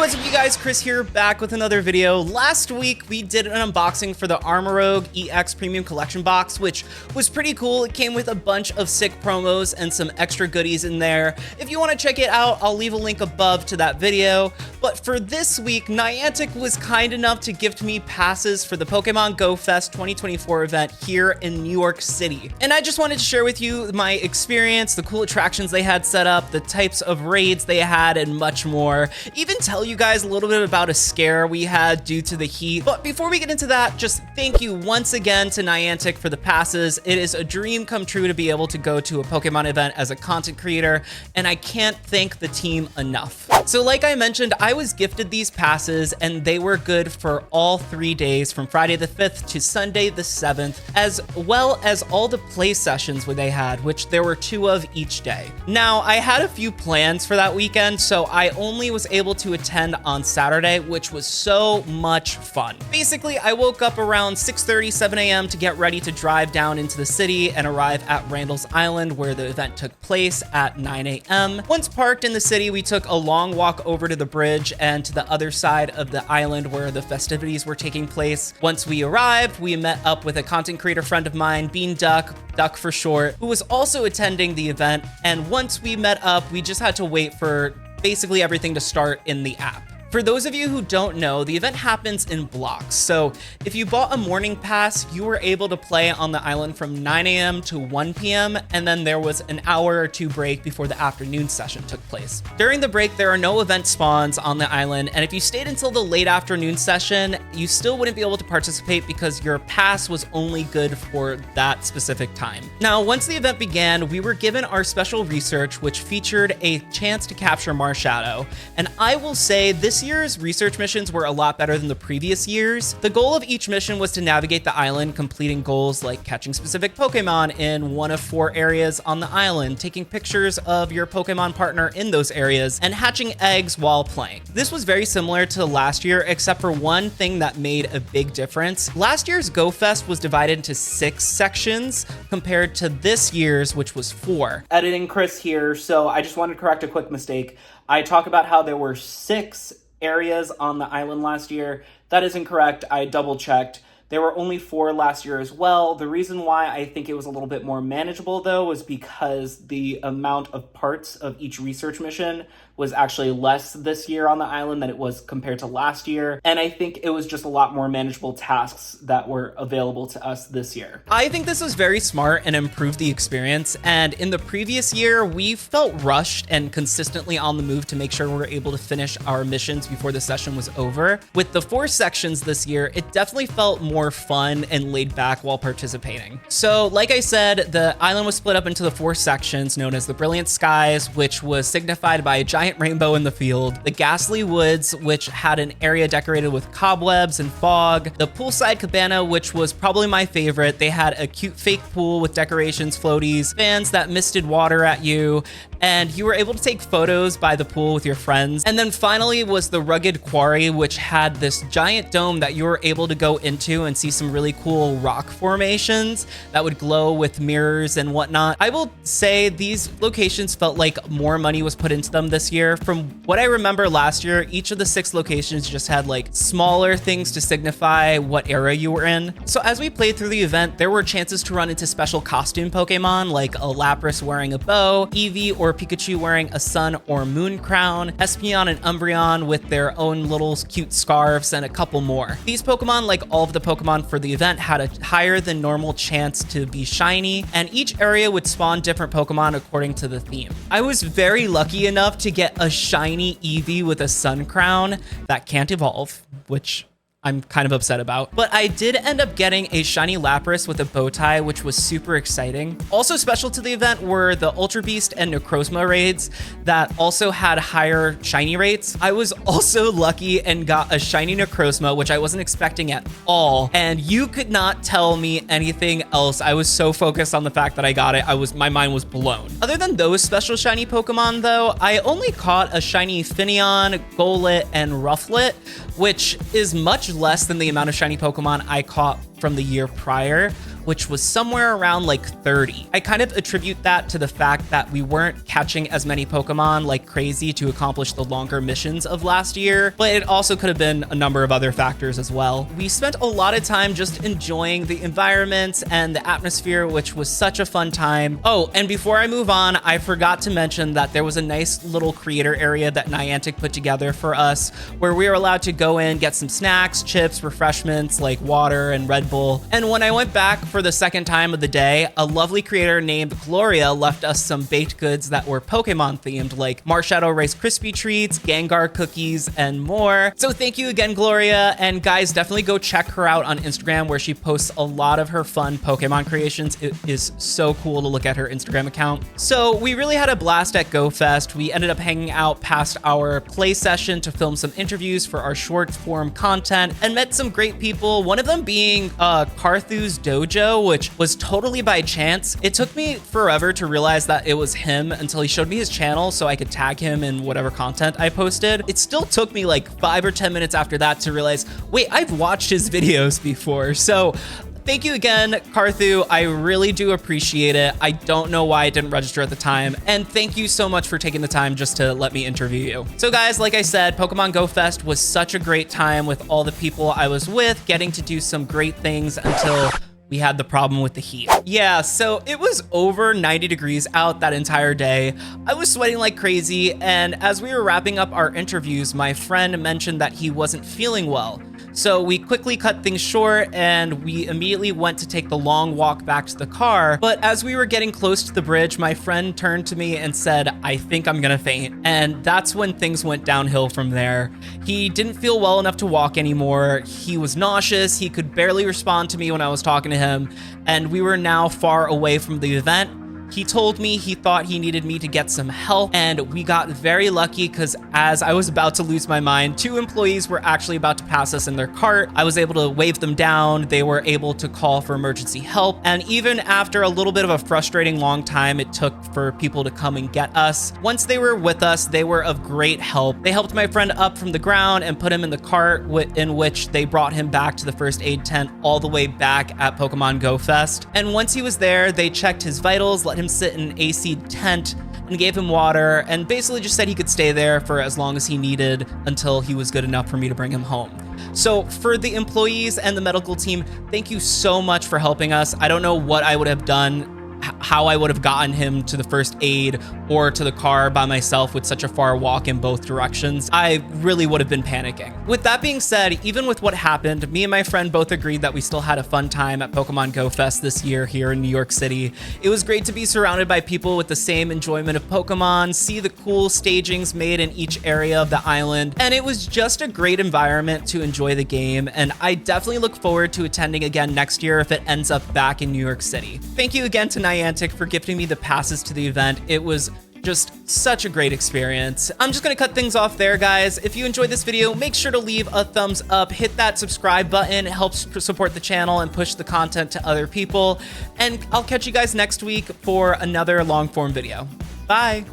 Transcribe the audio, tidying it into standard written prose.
What's up, you guys? Chris here, back with another video. Last week we did an unboxing for the Armor Rogue EX Premium Collection box, which was pretty cool. It came with a bunch of sick promos and some extra goodies in there. If you want to check it out, I'll leave a link above to that video. But for this week, Niantic was kind enough to gift me passes for the Pokemon Go Fest 2024 event here in New York City. And I just wanted to share with you my experience, the cool attractions they had set up, the types of raids they had, and much more. Even tell you guys a little bit about a scare we had due to the heat. But before we get into that, just thank you once again to Niantic for the passes. It is a dream come true to be able to go to a Pokemon event as a content creator, and I can't thank the team enough. So like I mentioned, I was gifted these passes and they were good for all 3 days from Friday the 5th to Sunday the 7th, as well as all the play sessions where they had, which there were 2 of each day. Now, I had a few plans for that weekend, so I only was able to attend on Saturday, which was so much fun. Basically, I woke up around 6:30, 7 a.m. to get ready to drive down into the city and arrive at Randall's Island where the event took place at 9 a.m. Once parked in the city, we took a long walk over to the bridge and to the other side of the island where the festivities were taking place. Once we arrived, we met up with a content creator friend of mine, Bean Duck for short, who was also attending the event. And once we met up, we just had to wait for basically everything to start in the app. For those of you who don't know, the event happens in blocks. So if you bought a morning pass, you were able to play on the island from 9 a.m. to 1 p.m. And then there was an hour or 2 break before the afternoon session took place. During the break, there are no event spawns on the island. And if you stayed until the late afternoon session, you still wouldn't be able to participate because your pass was only good for that specific time. Now, once the event began, we were given our special research, which featured a chance to capture Marshadow. And I will say this year's research missions were a lot better than the previous years. The goal of each mission was to navigate the island, completing goals like catching specific Pokemon in one of 4 areas on the island, taking pictures of your Pokemon partner in those areas, and hatching eggs while playing. This was very similar to last year, except for one thing that made a big difference. Last year's Go Fest was divided into 6 sections compared to this year's, which was 4. Editing Chris here, so I just wanted to correct a quick mistake. I talk about how there were 6 areas on the island last year. That is incorrect. I double checked. There were only 4 last year as well. The reason why I think it was a little bit more manageable though was because the amount of parts of each research mission was actually less this year on the island than it was compared to last year. And I think it was just a lot more manageable tasks that were available to us this year. I think this was very smart and improved the experience. And in the previous year, we felt rushed and consistently on the move to make sure we were able to finish our missions before the session was over. With the 4 sections this year, it definitely felt more fun and laid back while participating. So like I said, the island was split up into the 4 sections known as the Brilliant Skies, which was signified by a giant rainbow in the field, the Ghastly Woods, which had an area decorated with cobwebs and fog, the Poolside Cabana, which was probably my favorite. They had a cute fake pool with decorations, floaties, fans that misted water at you, and you were able to take photos by the pool with your friends. And then finally was the Rugged Quarry, which had this giant dome that you were able to go into and see some really cool rock formations that would glow with mirrors and whatnot. I will say these locations felt like more money was put into them this year. From what I remember last year, each of the 6 locations just had like smaller things to signify what era you were in. So as we played through the event, there were chances to run into special costume Pokemon like a Lapras wearing a bow, Eevee or Pikachu wearing a sun or moon crown, Espeon and Umbreon with their own little cute scarves, and a couple more. These Pokemon, like all of the Pokemon for the event, had a higher than normal chance to be shiny, and each area would spawn different Pokemon according to the theme. I was very lucky enough to get a shiny Eevee with a sun crown that can't evolve, which I'm kind of upset about. But I did end up getting a shiny Lapras with a bow tie, which was super exciting. Also special to the event were the Ultra Beast and Necrozma raids that also had higher shiny rates. I was also lucky and got a shiny Necrozma, which I wasn't expecting at all. And you could not tell me anything else. I was so focused on the fact that I got it. My mind was blown. Other than those special shiny Pokemon though, I only caught a shiny Finneon, Golett, and Rufflet, which is much less than the amount of shiny Pokemon I caught from the year prior, which was somewhere around like 30. I kind of attribute that to the fact that we weren't catching as many Pokemon like crazy to accomplish the longer missions of last year, but it also could have been a number of other factors as well. We spent a lot of time just enjoying the environment and the atmosphere, which was such a fun time. Oh, and before I move on, I forgot to mention that there was a nice little creator area that Niantic put together for us where we were allowed to go in, get some snacks, chips, refreshments like water and Red Bull. And when I went back for the second time of the day, a lovely creator named Gloria left us some baked goods that were Pokemon themed, like Marshadow Rice Krispie Treats, Gengar cookies, and more. So thank you again, Gloria. And guys, definitely go check her out on Instagram where she posts a lot of her fun Pokemon creations. It is so cool to look at her Instagram account. So we really had a blast at GoFest. We ended up hanging out past our play session to film some interviews for our short form content and met some great people. One of them being Carthu's Dojo, which was totally by chance. It took me forever to realize that it was him until he showed me his channel so I could tag him in whatever content I posted. It still took me like 5 or 10 minutes after that to realize, wait, I've watched his videos before. So thank you again, Carthu. I really do appreciate it. I don't know why it didn't register at the time. And thank you so much for taking the time just to let me interview you. So guys, like I said, Pokemon Go Fest was such a great time with all the people I was with, getting to do some great things until we had the problem with the heat. Yeah, so it was over 90 degrees out that entire day. I was sweating like crazy, and as we were wrapping up our interviews, my friend mentioned that he wasn't feeling well. So we quickly cut things short and we immediately went to take the long walk back to the car. But as we were getting close to the bridge, my friend turned to me and said, "I think I'm gonna faint." And that's when things went downhill from there. He didn't feel well enough to walk anymore. He was nauseous. He could barely respond to me when I was talking to him. And we were now far away from the event. He told me he thought he needed me to get some help, and we got very lucky because as I was about to lose my mind, 2 employees were actually about to pass us in their cart. I was able to wave them down. They were able to call for emergency help. And even after a little bit of a frustrating long time it took for people to come and get us, once they were with us, they were of great help. They helped my friend up from the ground and put him in the cart in which they brought him back to the first aid tent all the way back at Pokemon Go Fest. And once he was there, they checked his vitals, let him sit in an AC tent, and gave him water, and basically just said he could stay there for as long as he needed until he was good enough for me to bring him home. So for the employees and the medical team, thank you so much for helping us. I don't know what I would have done, how I would have gotten him to the first aid or to the car by myself with such a far walk in both directions. I really would have been panicking. With that being said, even with what happened, me and my friend both agreed that we still had a fun time at Pokemon Go Fest this year here in New York City. It was great to be surrounded by people with the same enjoyment of Pokemon, see the cool stagings made in each area of the island, and it was just a great environment to enjoy the game, and I definitely look forward to attending again next year if it ends up back in New York City. Thank you again to Niantic for gifting me the passes to the event. It was just such a great experience. I'm just gonna cut things off there, guys. If you enjoyed this video, make sure to leave a thumbs up, hit that subscribe button. It helps support the channel and push the content to other people. And I'll catch you guys next week for another long form video. Bye.